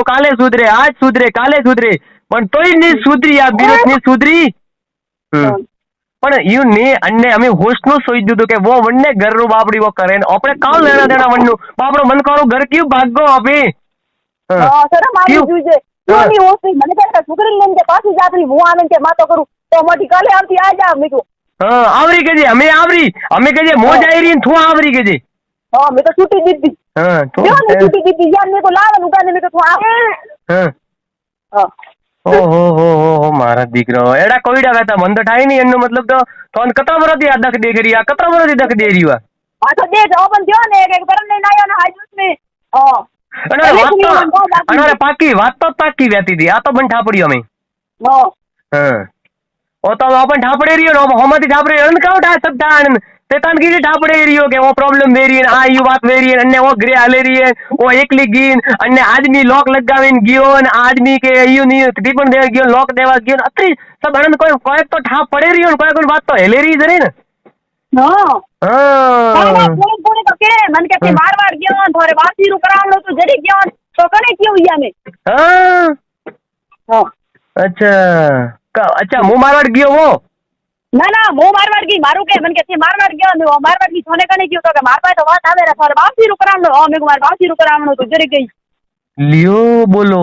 તો કાલે સુધરે, આજ સુધરે, કાલે સુધરે, પણ તોય નહીં સુધરી આ બિરત નહીં સુધરી. પણ યુ ને અને અમે હોસ્ટનું સોઈ દીધું કે વો વનને ઘરનું બાપડી વો કરે ને આપણે કામ લેણા દેણા વનનું બાપડો મન કરો ઘર ક્યું ભાગો આપે. શરમ આવી જોઈએ કોની હોસ્ટ મને કે છોકરી લઈને પાછી જાતરી હું આને કે માતો કરું તો મોટી કાલે આવતી આ જા મીઠું. આવરી કેજે અમે કેજે મોજ આવી રહી ને તું આવરી કેજે. મેં તો છૂટી દીધી. તો છૂટી દીધી યાર મેં તો લાવવાનું કાને મેં તો તું આવે. ઓહો મારા દીકરો એડા કોઈડા વેતા મન તો થાય નહીં એનો મતલબ તો તોન કતા વરથી આ દખ દે કરી આ કતા વરથી દખ દે રહ્યો આ તો દે ઓપન થયો ને એક પરમ લઈને આવ્યો ને હાજુસ ને અને પાકી વાત તો પાકી વેતી હતી આ તો બન ઠાપડી અમે ઓ તો આપણ ઠાપડે રહ્યો ને હોમાંથી ઠાપડે અન કાઉ ઠા સબ ઠાણ તે તન કી ઠાપડે રહ્યો કે ઓ પ્રોબ્લેમ વેરી આ યુ વાત વેરી અને ઓ ગ્રે આલે રહી ઓ એકલી ગીન અને આદમી લોક લગાવીને ગયો અને આદમી કે યુ ની ટીપણ દે ગયો લોક દેવા ગયો અત્રી સબ અનંત કોઈ તો ઠાપ પડે રહ્યો ને કોઈ વાત તો હેલે રહી જરે ને કોને તો કે મન કે મારવાડ ગયો થોરે વાસીરું કરાવણો તો જરી ગયો તો કને કેવું યામે અચ્છા હું મારવાડ ગયો હો ના હું મારવાડ ગઈ મારું કે મને કે મારવાડ ગયો ને મારવાડ ગઈ થોને કને ગયો તો કે માર પાસે તો વાત આવે રે થોરે વાસીરું કરાવણો મેં માર વાસીરું કરાવણો તો જરી ગઈ લ્યો બોલો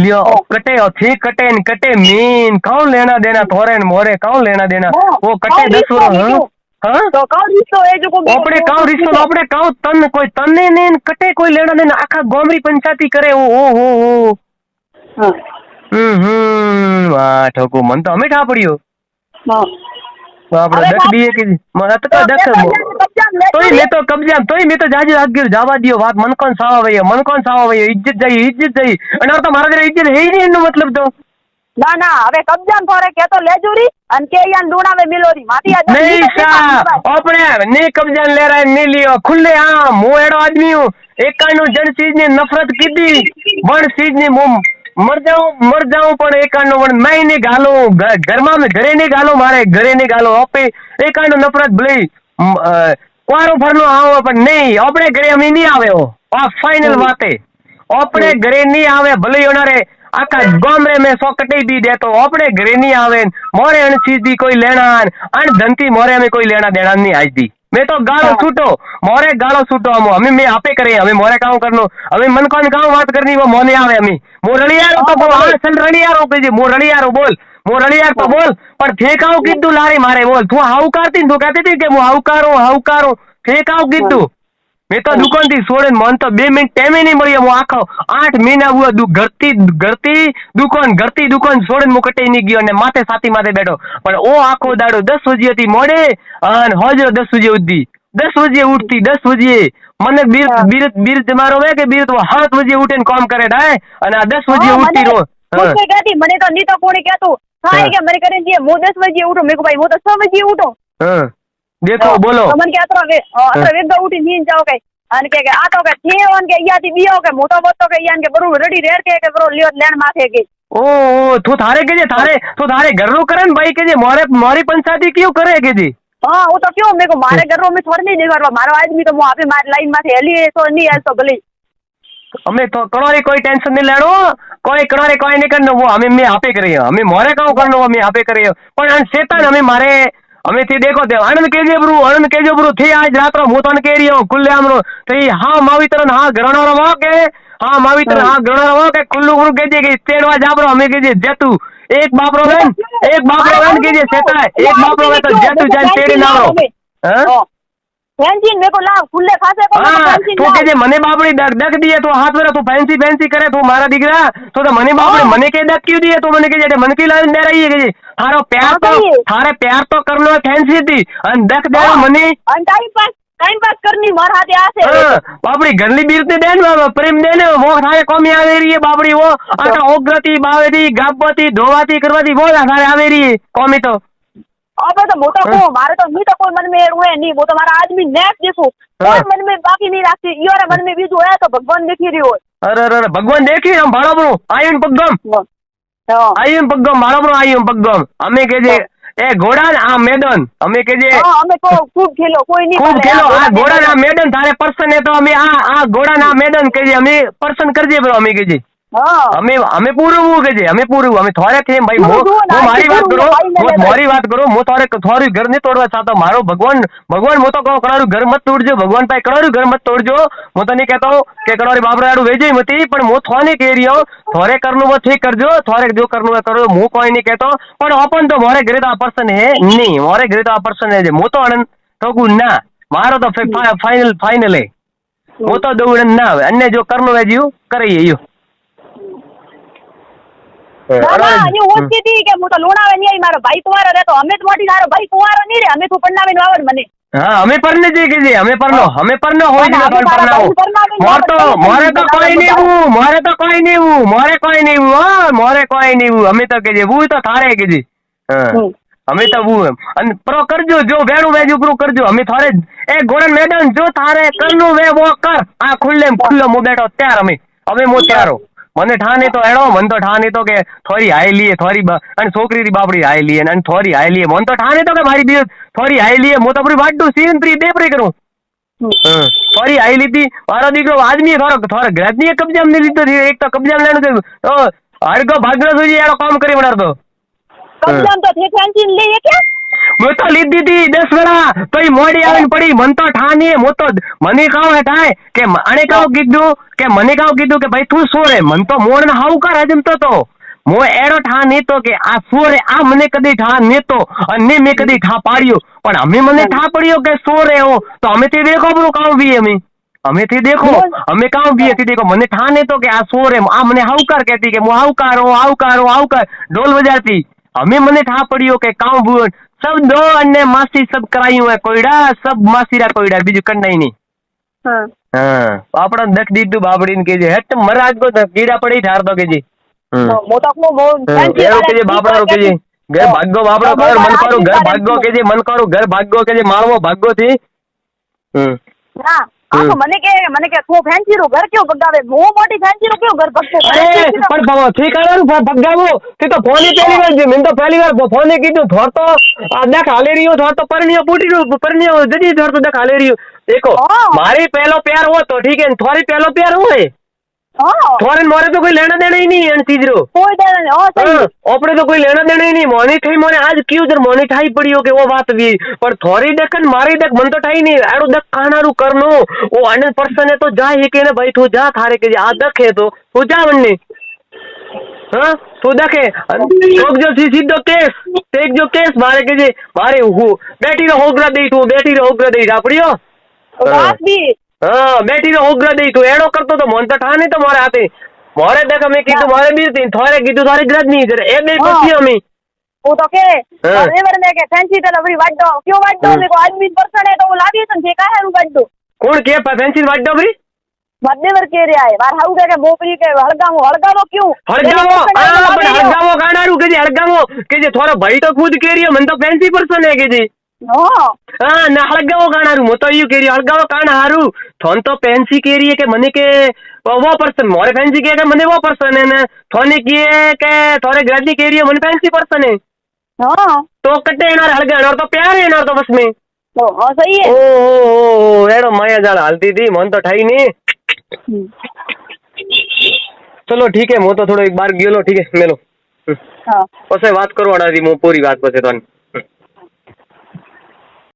લ્યો कटे थी कटे न कटे मीन कौन लेना देना थोरे न मोरे कौन लेना देना वो कटे 10 वर्ष हाँ तो कौन रिश्तो है जो को अपने कौन रिश्तो अपने कौन तन कोई तने ने कटे कोई लेना देना आखा गोमरी पंचायती करे ओ वाह ठोको मन तो हमें ठा पड़ियो આપણે દક દીએ કે મને તો દક તોય મે તો કબજા તોય મે તો જાજી આગળ જવા દિયો વાત મન કોણ સાવા વયો ઇજ્જત જઈ અને તો મારા ઘરે ઇજ્જત હે નહીં એનો મતલબ તો ના હવે કબજાન ફરે કે તો લેજુરી અને કે યાન ડુણાવે મિલોરી માટી આ નહીં સા આપણે ને કબજાન લે રહા ને લિયો ખુલ્લે આ મો એડો આદમી હું એકાનું જણ ચીજ ની નફરત કીધી વણ ચીજ ની મો मर जाऊं पण एकानो पण मैं नहीं गालो घर में घरे नहीं गालो मारे घरे नहीं गालो आपे एकानो नफरत भले क्वारो भरनो आओ पण नहीं अपने घरे अमी नहीं आवे हो आ फाइनल बात है अपने घरे नहीं आवे भले होनारे आखा गामरे में सौ कटे भी दे तो अपने घरे नहीं आवे मोरे अण चीज कोई लेना अण धनती मोरे में कोई लेना देना नहीं आज दी मैं तो गालो छूटो मोरे गालो छूटो हमें मैं आपे करे हमें मोरे काम करनो हमें मन कौन काम बात करनी वो मोने आवे हमें मो रड़ियारो तो बोल हां चल रड़ियारो के मो रड़ियारो बोल मो रड़ियार तो बोल पर ठेकाओ कीधु लारे मारे बोल तू हाउकारती तू कहती थी कि मो हाउकारो ठेकाओ कीधु मैं तो दुकान थी छोड़े मन तो 2 मिनट टाइम ही नहीं મળ્યો હું આખો 8 મહિના હુआ ઘરતી દુકાન છોડીને હું કટે નહીં ગયો અને માથે સાથી માથે બેઠો પણ ઓ આખો દાડો 10 વાગ્યા થી મોડે અને હોજો 10 વાગ્યા ઉઠી 10 વાગ્યા ઉઠતી 10 વાગ્યા મને બીર તમારો વે કે બીર તો 7 વાગ્યા ઉઠીને કામ કરે ડાય અને આ 10 વાગ્યા ઉઠતી રો કોઈ કહેતી મને તો ની તો કોણી કહેતું થાય કે મને કરે જે હું 10 વાગ્યા ઉઠો મેં કો ભાઈ હું તો 6 વાગ્યા ઉઠો देखो बोलो मन के अतरो वेग उठी नींद जाओ के अन के आ तो के थे अन के या थी बियो के मोटो बोतो के यान के बरू रेडी रेड के बरो लियो लेन माथे के ओ तू थारे के जे थारे घर रो करे न भाई के जे मोरी पंचायती क्यों करे के जी हां वो तो क्यों मेरे को मारे घर रो में छोड़ नहीं देवा मारो आदमी तो मु आपे मार लाइन माथे हेली तो नहीं है तो भले हमें तो करोरी कोई टेंशन नहीं लेनो कोई करोरी कोई नहीं करनो वो हमें मैं आपे करे हमें मोरे काम करनो हमें आपे करे पण शैतान हमें मारे हमें थी देखो दे आनंद केजे ब्रू थी आज रात रो मोतन के रियो खुले हमरो थी हां मावितरन हां ग्रहणो रो के हां मावितर हां ग्रहणो रो के कुल्लू गुरु केजे के तेड़वा जाबरो हमें केजे जेतू एक बाप रो वेन केजे सेता एक बाप रो तो जेतू जान तेड़े नारो हां फैंसी मेरे को लाव खुले खासे को फैंसी तो केजे मने बापड़ी दक दिए तो हाथ में तो फैंसी करे तो मारा दिखरा तो मने बापड़ी मने के दक क्यों दिए तो मने केजे मन की लाइन दे रही है केजे थारे प्यार तो करनो फैंसी थी अन दक दे मने अन टाइम पास करनी मार हाथे आसे बापड़ी घरली बीरते देन प्रेम देने वो थारे कोमी आवे रही है बापड़ी वो आटा ओग्रती बावेती गाबती धोवाती करवाती वो थारे आवे रही है कोमी तो अब तो मोटा को मारे तो मी तो कोई मन में रुए नहीं वो तो हमारा आदमी नेक देखो कोई मन में बाकी नहीं रखती योरे मन में बीजू है तो भगवान देखी रही हो अरे भगवान देखी हम भाड़ा ब्रो आयन पग्गम मारा ब्रो आयन पग्गम हमें के जे ए घोड़ा आ मैदान हमें के जे हमें को खूब खेलो कोई नहीं खूब खेलो आ घोड़ा ना मैदान थारे पर्सन है तो हमें आ घोड़ा ना मैदान के जे हमें पर्सन कर जे ब्रो हमें के जे हाँ અમે પૂરું કે છે અમે પૂરું અમે થોરે થી ભાઈ હું મારી વાત કરો મારી વાત કરો હું થોરે થોરું ઘર નહીં તોડવા ચાહતો મારો ભગવાન હું તો કહું કણારું ઘર મત તોડજો ભગવાન પાસે કણારું ઘર મત તોડજો હું તો નહીં કહેતો કે કણારી બાબરાડું વેજે મતી પણ હું થોને કહી રહ્યો થોરે કરનું वो ठीक करजो थोड़े जो करनु है करो હું કોઈ નહીં કહેતો પણ ઓપન તો મારે ઘરે તો આ પર્સન હે નહીં મારે ઘરે તો આ પર્સન હે હું તો આનંદ થકું ના મારો તો ફાઇનલ હે હું તો દઉં ના આવે અન્ય જો કરનું है જીવ કરીએ યો ના ના એ ઓછી હતી કે હું તો લોણાવે નહીં આવી મારો ભાઈ કુંવારો રહેતો અમે તો મોટી તારો ભાઈ કુંવારો નહીં રે અમે તું પરણાવીને આવડ મને હા અમે પરને જઈ કે અમે પરનો હોય જ પણ પરનાવો મારે તો કોઈ નહીં મારે તો કોઈ નહીં હા મારે કોઈ નહીં અમે તો કે હું તો થારે કે હા અમે તો હું અને પ્રો કરજો જો વેણું વેજ ઉપરું કરજો અમે થારે એ ગોરન મેદાન જો થારે કરનું વે વો કર આ ખુલ્લો મો બેઠો ત્યાર અમે મો ત્યારો મને ઠાને તો એડો મન તો ઠાને તો કે થોડી હાઈ લીએ થોડી અને છોકરી બાપડી હાઈ લીએ અને થોડી હાઈ લીએ મન તો ઠાને તો કે મારી બી થોડી હાઈ લીએ હું તો પૂરી વાટું સીન પ્રી બેપરી કરું થોડી હાઈ લીધી મારો દીકરો આદમી થોડો ઘરની કબજા ને લીધો એક તો કબજા લેણું તો હરગો ભાગનો સુધી એનો કામ કરી બનાવતો કબજા તો થે ફેન્સી લઈએ કે मैं तो ली दी थी 10 वेला तो मोड़ी आવીને પડી મન તો ઠાની મો તો મને કાવ હે થાય કે આને કાવ કીધું કે મને કાવ કીધું કે ભાઈ તું સોરે મન તો મોણ હાઉ કર હજમતો તો મો એડો ઠા નતો કે આ સોરે આ મને કદી ઠા નતો અને મે કદી ઠા પાડ્યો પણ અમે મને ઠા પડ્યો કે સોરે હો તો અમે તે દેખો બરો કાવ બી અમે થી દેખો અમે કાવ બી થી દેખો મને ઠા નતો કે આ સોરે આ મને હાઉ કર કહેતી કે મો હાઉ કર ઢોલ બજાતી અમે મને ઠા પડ્યો કે કાવ બુણ सब दो अन्य मासी सब कराई हुए कोयड़ा सब मासीरा कोयड़ा बीजू कन्नाई नहीं हाँ आपड़ा दख दीदू बाबड़ीन के जे हट मराज को कीड़ा पड़ी ठार तो के जी मोटा को वो एरो के जे बाबड़ा रो के जी घर भागो बाबड़ा कर मन करो घर भागो के जे मन करो घर भागो के जे मारवो भागो थी ना आप મને કે તું ફેન્સી રો ઘર ક્યો બગાવે હું મોટી ફેન્સી રો ક્યો ઘર બગતો અરે પણ બાબા ઠીક આવાનું બગાવો તે તો ફોન પહેલી વાર મેં તો પહેલી વાર ફોને કીધું થોર તો આ દેખ હાલે રહ્યો થોર તો પરણીઓ પૂટી રહ્યો પરણીઓ જડી થોર તો દેખ હાલે રહ્યો देखो मारी पहलो प्यार हो तो ठीक है थोड़ी पहलो प्यार हो है थोड़े मोरे तो कोई लेना देना ही नहीं है चीज रो कोई देना नहीं सही ओपरे तो कोई लेना देना ही नहीं मोनी थई मोने आज क्यों जर मोनी ठाई पड़ी हो के वो बात भी पर थोड़ी देखन मारी देख मन तो ठाई नहीं एड़ो देख कानारू करनो वो अनंत पर्सन है तो जा ही के ने भाई तू जा थारे के आ देख है तो तू जा वन्ने हां तू देखे लोग जो सीधो केस टेक जो केस मारे के जे मारे हूं बेटी रो होगरा दे तू बेटी रो होगरा दे आपड़ियो बात भी हाँ बेटी रो होगरा दे तू एड़ो करतो तो मन तो ठाने तो मारे आते मोरे देख मैं कीधु मारे भी तीन थोड़े कीधु थारी ग्रज नहीं जरे ए बे पछी हमी वो तो के रिवर में के फैंसी तो लवरी वाट दो क्यों वाट दो मेरे को आदमी पर्सन है तो वो लागी तो जे का है रू वाट दो कौन के फैंसी वाट दो बरी मध्यवर के रे आए बार हाउ के बोपरी के हड़गामो क्यों हड़गामो हां पर हड़गामो गानारू के जे हड़गामो के जे थोड़ा भाई तो खुद के रियो मन तो फैंसी पर्सन है के जी हाँ ना हड़गावो गानारू मो तो यू के रियो हड़गावो काना हारू थोन तो फैंसी के रियो के मने के वो पर्सन मोरे फैंसी के मने वो पर्सन है ना थोने किए के थोड़े ग्रजी के रियो मन फैंसी पर्सन है हां तो कटे एनार हड़गान और तो प्यार है एनार तो बस में हां सही है ओ एड़ो माया जाल हालती थी मन तो ठाई नहीं चलो ठीक है मो तो थोड़ो एक बार गेलो ठीक है मेलो हां પછી વાત કરવાના હતી મો પૂરી વાત પછી તને